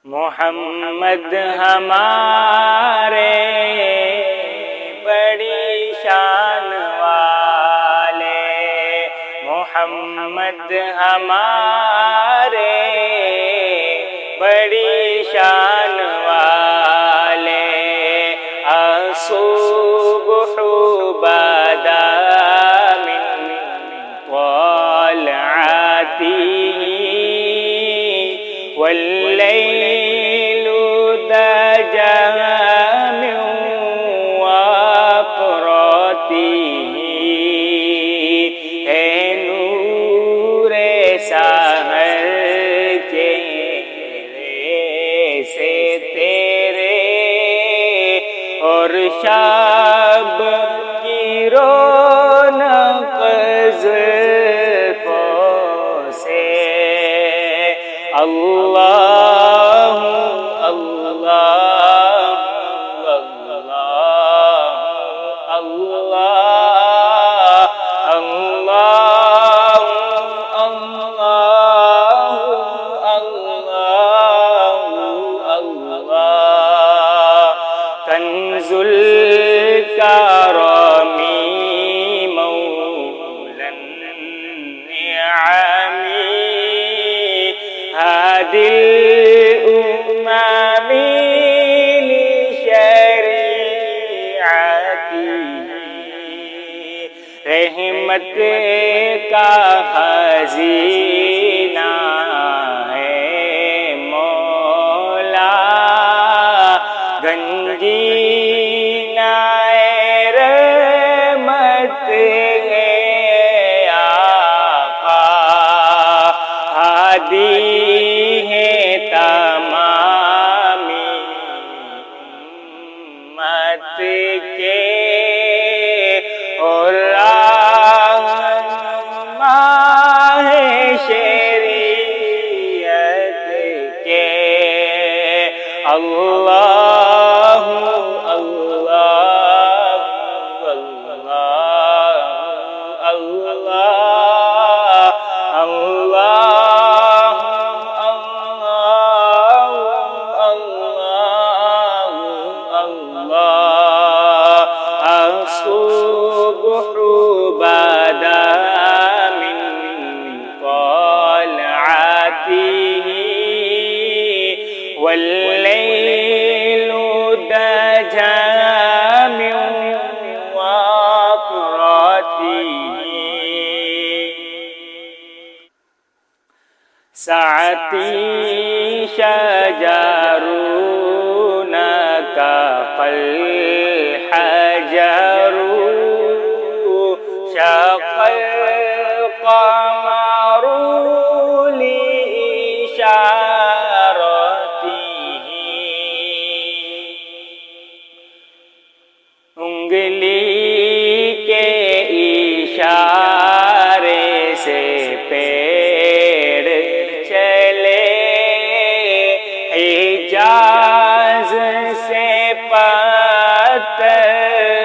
मोहम्मद हमारे बड़ी शान वाले, मोहम्मद हमारे बड़ी शान वाले। असुबह बदा मिन तलअतिही वल्लैलु दजा मिन वक़रतिही। है नूरे सहर चेहरे से तेरे और शब की रौनक ज़ुल्फ़ों से। अल्लाह अल्लाह अल्लाह अल्लाह अल्लाह अल्लाह अल्लाह। कंजुल करमी मौलन निअमी हादिल उम्मी लिशरीअतिही। रहमत का खजीना है मौला, गंजीना रहमत है आका। हादी है तमामी उम्मत के और रहनुमा है शरीयत के। अल्लाह अल्लाह अल्लाह अल्लाह अल्लाह अल्लाह अल्लाह। असुबह बदा मिन तलअतिही वल्लैलु दजा मिन वक़रतिही। साअती शजरुन कल हजरु शक़ल क़मरु लिइशारतिही। उंगली के इशारे से पेड़ चले, हिजाज से पत्थर